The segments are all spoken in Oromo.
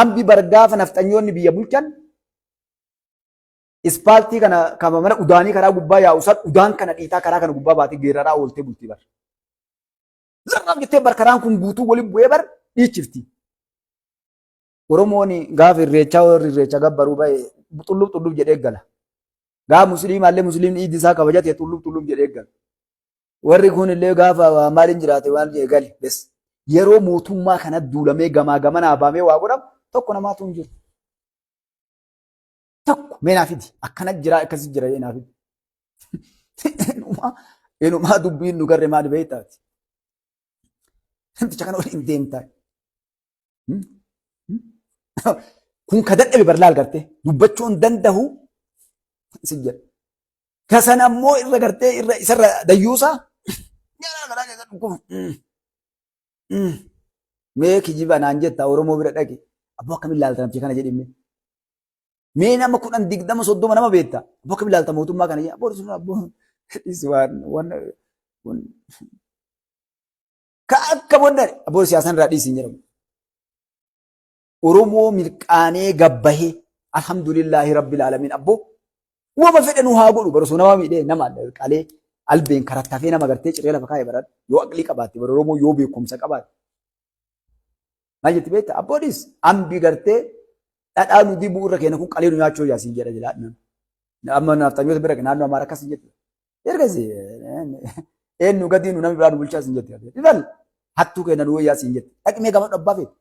Ambi bargaafa nafxanyoonni biyya bulchan ispaaltii kana kama mana udaanii karaa gubbaa yaa'u san udaan kana dhiitaa karaa kana gubbaa baatee geeraraa ooltee bultii bar. Zarraaf jettee bar karaan kun guutuu waliin bu'ee bar dhiichifti. Oromoon gaafa irreechaa gabbaruu bahe xullub jedhee gala. Gaafa musliimallee musliimni iidi isaa kabajate xullub jedhee gala. Warri kun illee gaafa maaliin jiraate waan gali bes. Yeroo mootummaa kana duulamee gamaa gamana abaamee waa godhamu tokko namaatu hin jiru. Tokko meenaafiti akkana jira akkasi jira meenaafiti. Enumaa dubbiin nu garre maal beektaati. Namticha kana waliin deemtaa. Kun ka dadhabe barlaal gartee dubbachuu hin danda'u si jedha. Kasan ammoo irra gartee irra isarra dayyuusaa. Mee kijiba naan jetta Oromoo bira dhaqe abboo akkamiin ilaalta namticha kana jedhime. Mee nama 10 20 30 nama beekta abboo akkamiin ilaalta mootummaa kana jedha. Abboo sun abboo waan ka akka bondare abboo siyaasan irraa dhiisiin jedhamu. Oromoo milqaanee gabbahee alhamdulillahi rabbil alamin abboo wama fedhe nu haa godhu bara nama miidhee nama qalee albeen karattafee nama gartee ciree lafa kaa'ee baradhu yoo aqlii qabaatte bara Oromoo yoo beekumsa qabaatte. Maal jetti beekta abboodis ambi gartee dhadhaa nu dibuu irra keenya kun qalee nu nyaachuu yaasiin jedha jedhaadhaan. Amma naftanyoota bira naannoo Amaaraa akkas hin jettu. Ergasi eenyu gadii nu namni biraa nu bulchaa hin jettu. Ilal hattuu keenya nu wayyaa hin jettu. Dhaqmee gama dhabbaa feetu.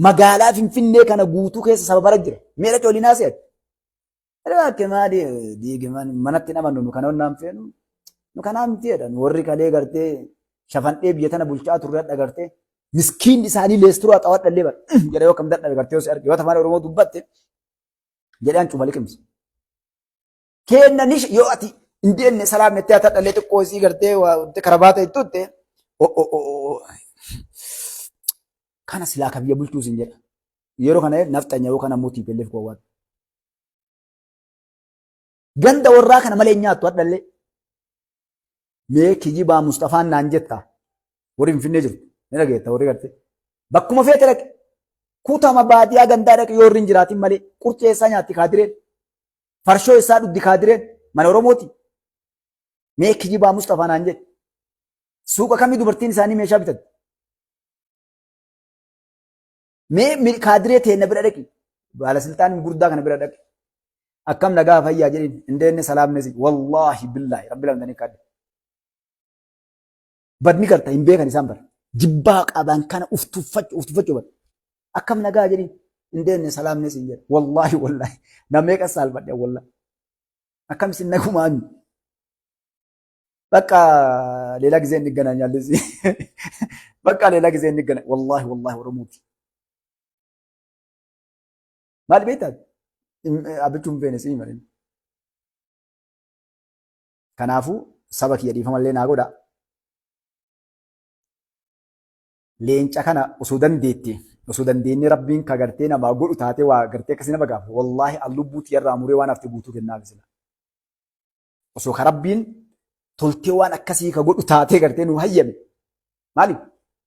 Magaalaa Finfinnee kana guutuu keessa saba bara jira. Meeqa coolinaa se'atu. Akka maali diigiman manatti namannu nu kana onnaan feenu nu kanaa miti jedhan warri kalee gartee shafandhee biyya tana bulchaa turre dhagartee miskiin isaanii leesturoo xawadhallee bar jedha yoo kam dadhabe gartee yoo arge yoo afaan Oromoo dubbatte jedhaan cufa liqimsa. Kennanis yoo ati indenne salaam nettee ata dhallee xiqqoo isii gartee karabaata ittuutte kana silaa ka biyya bulchuu sin jedha. Yeroo kana nafxanya yoo kana mootii pelleef gowwaatu. Ganda warraa kana malee nyaattu adhallee. Mee kijibaa Mustafaan naan jetta warri Finfinnee jirtu ni dhageetta warri gartee. Bakkuma feete dhaqe kuutama baadiyyaa gandaa dhaqe yoo irri hin jiraatin malee qurcee isaa nyaatti kaadireen farshoo isaa dhugdi kaadireen mana Oromooti. Mee kijibaa Mustafaa naan jedhe suuqa kamii dubartiin isaanii meeshaa bitatti. Mee kaadiree teenya bira dhaqi baalasiltaan gurdaa kana bira dhaqi. Akkam nagaa fayyaa jedhin indenne salaamnesi wallahi billahi rabbil alamin kadde badni karta hin beekan isaan bar jibbaa qaban kana uftuffachuu bar akkam nagaa jedhin indenne salaamnesi jedha wallahi namee qasal badde wallahi akkam isin nagumaan በቃ ሌላ ጊዜ እንገናኛለን እዚህ በቃ ሌላ ጊዜ እንገናኝ والله ኦሮሞቲ ማልቤታት abbichuun feenes ni malee. Kanaafuu saba kiyya dhiifamallee naa godha. Leenca kana osoo dandeettee rabbiin ka gartee namaa godhu taatee waa gartee akkasii nama gaafa. Wallaahi allubbuuti irraa muree waan hafte guutuu kennaaf sila. Osoo ka rabbiin toltee waan akkasii ka godhu taatee gartee nu hayyame. Maaliif?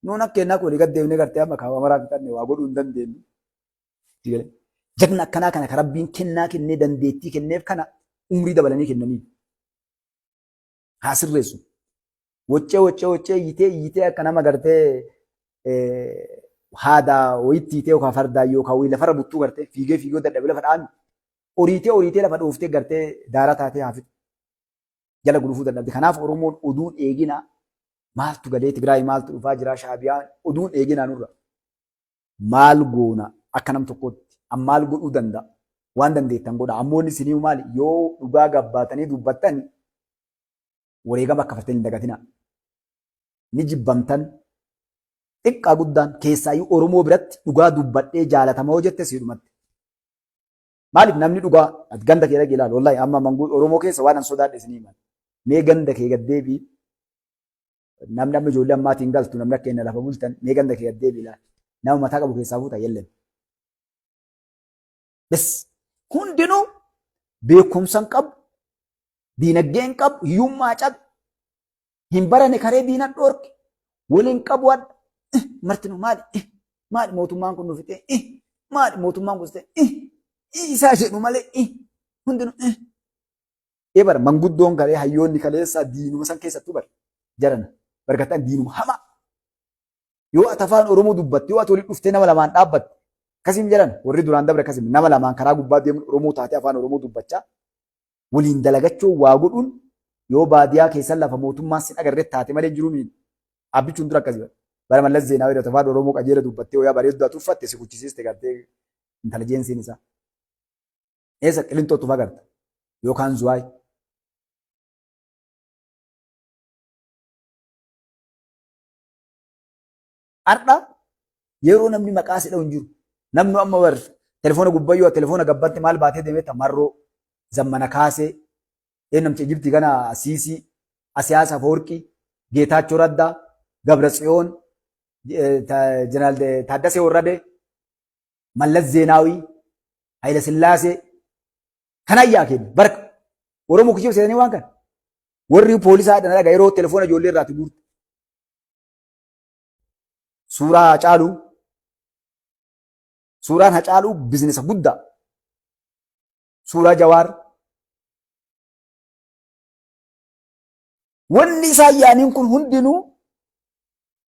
Nuun akka ennaa koolii gaddeemnee gartee amma kaawwa maraa fixannee waa godhuu hin dandeenyu. Jagna akkanaa kana ka rabbiin kennaa kennee dandeettii kenneef kana umrii dabalanii kennaniif. Haa sirreessu. Waccee yitee akka nama gartee haadaa wayitti yitee yookaan fardaa yookaan wayii lafarra buttuu gartee fiigee dadhabee lafa dhaami. Oriitee lafa dhooftee gartee daara taatee haafitu. Jala gulufuu dadhabde. Kanaaf Oromoon oduun eeginaa maaltu galee Tigraay maaltu dhufaa jira Shaabiyaan oduun eeginaa nurra. Maal goona akka nam tokkootti. Ammaal godhuu danda'a. Waan dandeettan godha. Ammoonni isinii maali? Yoo dhugaa gabbaatanii dubbattan wareegama akka fartanii hin dagatina. Ni jibbamtan xiqqaa guddaan keessaayyuu Oromoo biratti dhugaa dubbadhee jaalatamaa hojjette siidhumatti. Maaliif namni dhugaa ganda kee dhaqee ilaalu wallaahi amma manguu Oromoo keessa waan an sodaadhe isinii maali? Mee ganda kee gaddeebii namni amma ijoollee ammaatiin galtu namni akka inni lafa bultan mee ganda kee gaddeebii ilaali. Nama mataa qabu keessaa fuuta yellen. Bes hundinuu beekumsa hin qabu, diinagdee hin qabu, hiyyummaa cabe, hin barane karee diinan dhoorke, waliin qabu adda martinu maali? maal mootummaan kun nuuf ta'e maal mootummaan kun ta'e isaa jedhu malee hundinuu bara manguddoon galee hayyoonni kaleessa diinuma san keessattuu bara jarana bargataan diinuma hamaa yoo ati afaan Oromoo dubbatte yoo ati walitti dhuftee nama lamaan dhaabbatte akkasiin jedhan warri duraan dabre akkasiin nama lamaan karaa gubbaa deemuun Oromoo taatee afaan Oromoo dubbachaa waliin dalagachuu waa godhuun yoo baadiyaa keessan lafa mootummaan sin agarree taate malee jiru miidha. Abbichuun dura akkasii bara mallas Zeenaawii dha afaan Oromoo qajeela dubbattee hoyaa bareedduu uffatte si kuchisiiste gartee intelijensiin isaa. Eessa qilintootu fagarta yookaan zuwaay. Har'a yeroo namni maqaa si dha'u hin jiru. Namni amma bar telefoona gubbayyoo telefoona gabbatti maal baatee deemee marroo zammana kaasee namticha Ijiptii kana Siisii Asiyaas Afawarqii Geetaachoo Raddaa Gabra Tsiyoon Jeneraal Taaddasee Warradee Mallas Zeenaawii Hayila Sillaasee kan ayyaa kennu barka Oromoo kichuu seetanii waan kana warri poolisaa dha dhagaa yeroo telefoona ijoollee irraati guurte. Suuraa Hacaaluu suuraan Hacaaluu biizinesa guddaa suuraa Jawaar wanni isaa yaaniin kun hundinuu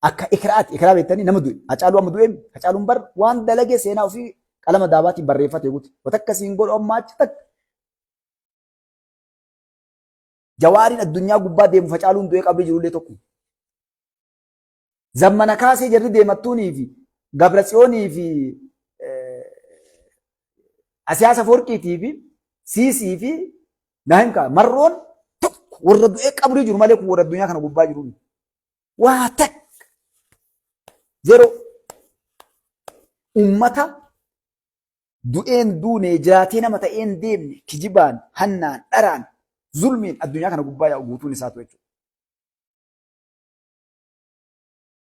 akka ikraati ikraa beektanii nama du'e Hacaaluu amma du'e Hacaaluun bar waan dalagee seenaa ofii qalama daabaatiin barreeffate guuti wata akkasiin godhu amma achi takka Jawaariin addunyaa gubbaa deemu Hacaaluun du'ee qabee jirullee tokko zammana kaasee jarri deemattuunii fi Gabra Tsiyoonii fi Asiyaas Afawarqiitii fi Siisii fi Naahimkaa marroon tokko warra du'ee qabrii jiru malee kun warra addunyaa kana gubbaa jiru waa takka zero ummata du'een duunee jiraatee nama ta'een deemne kijibaan hannaan dharaan zulmiin addunyaa kana gubbaa yaa'u guutuun isaatu jechuudha.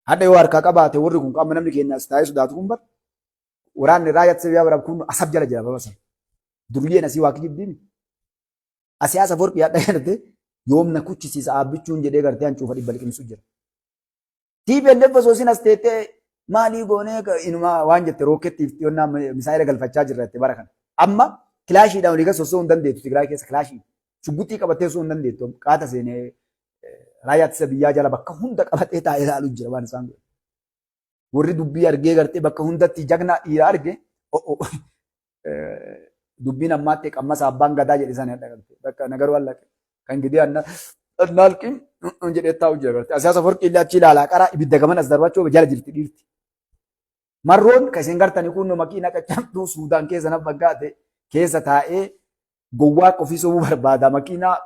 Hadda yoo harkaa qabaate warri kun qaama namni keenyaas taa'ee sodaatu kun bar waraanni raayyaa ittisa biyyaa bara kun asab jala jira babasa durliin asii waa kijibdiin Asiyaas Afawarqii hadda jedhate yoomna kuchisiisa abbichuun jedhee gartee hancuufa dhibba liqimsu jira. TPLF osoosin as teettee maalii goonee inuma waan jette rookettiif xiyoonnaa misaayila galfachaa jirra jettee bara kana. Amma kilaashiidhaan olii gas osoo hin dandeettu Tigraay keessa kilaashii shugguxii qabattee osoo hin dandeettu qaata seenee raayyaa ittisa biyyaa jala bakka hunda qabatee taa'ee ilaaluu jira waan isaan godhe. Warri dubbii argee gartee bakka hundatti jagnaa dhiiraa arge dubbiin ammaatti qammasa abbaan gadaa jedhe sana dhaqalte bakka nagaruu allaqe kan gidee annaalqiin jedhee taa'u jira gartee Asiyaas Afawarqii illee achi ilaalaa qaraa ibidda gaman as darbachuu jala jirti dhiirti. Marroon kan isin gartanii kun makiina qaccabduu Suudaan keessa nama baggaate keessa taa'ee gowwaa ofii sobuu barbaada makiinaa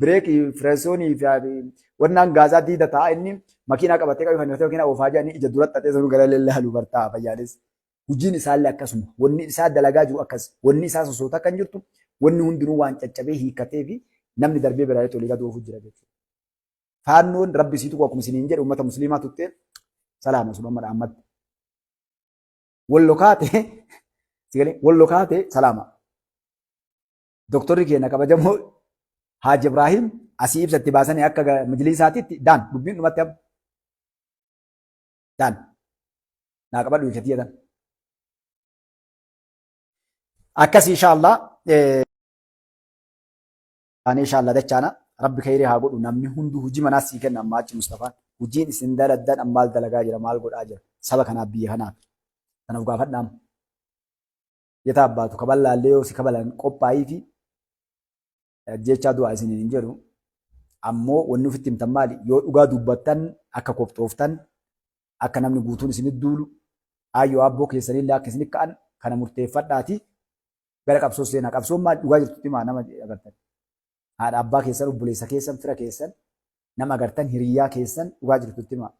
bireekii fireessoonii fi wannaan gaazaa diida ta'a inni makiinaa qabatee qabii fannifate makiinaa oofaa jedhanii ija duratti ta'ee sanuu gara lallaaluu bartaa fayyaanis. Hojiin isaallee akkasuma wanni isaa dalagaa jiru akkas wanni isaa sosoota kan jirtu wanni hundinuu waan caccabee hiikkatee fi namni darbee biraa tolii gad oofu jira jechuudha. Faannoon rabbi siitu akkuma isiniin jedhe uummata musliimaa tuttee salaama sun amma dhaammatti. Wallo kaate salaama. Doktorri keenya kabajamoo Haaji Ibrahim asii ibsatti baasanii akka majlisaatitti daan dubbiin dhumatti amma. Daan naa qabadhu ibsatti jedhan. Akkas inshaallah inshaallah dachaana rabbi khayrii haa godhu namni hundu hojii manaas sii kenna amma achi Mustafaan hojiin isin daladdan ammaal dalagaa jira maal godhaa jira saba kanaaf biyya kanaaf kanaaf gaafadhaam yetaa abbaatu kabalaallee yoo si kabalan qophaa'ii fi jechaa du'aa isiniin hin jedhu ammoo wanni ofitti himtan maali yoo dhugaa dubbattan akka qophooftan akka namni guutuun isinitti duulu ayyoo abboo keessanillee akka isinitti ka'an kana murteeffadhaati gara qabsoo seenaa qabsoon maal dhugaa jirtutti maa nama agartan haadha abbaa keessan obboleessa keessan fira keessan nama agartan hiriyyaa keessan dhugaa jirtutti maa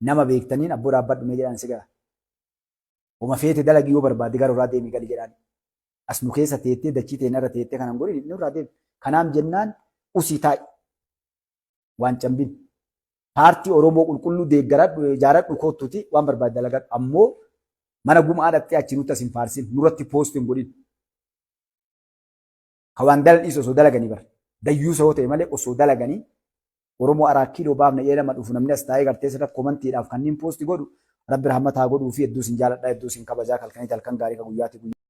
nama beektaniin abboo dhaabbadhu mee jedhaan si gara oma feete dalagii yoo barbaade gara irraa deemii gali jedhaan as nu keessa teettee dachii teenya irra teettee kanan godhin inni irraa deemi kanaaf jennaan usii taa'i waan cambin paartii Oromoo qulqulluu deeggaradhu ijaaradhu koottuti waan barbaade dalagadhu ammoo mana gumaa dhattee achi nutti asin faarsin nurratti poostiin godhin kawaan dal'is osoo dalaganii bar dayyuu soo ta'e malee osoo dalaganii Oromoo araa kiiloo baafna jedhama dhufu namni as taa'ee gartee sirra komantiidhaaf kanneen poosti godhu Rabbi rahmataa godhuu fi hedduu sin jaaladha hedduu sin kabajaa halkanii halkan gaarii ka guyyaati guyyaa.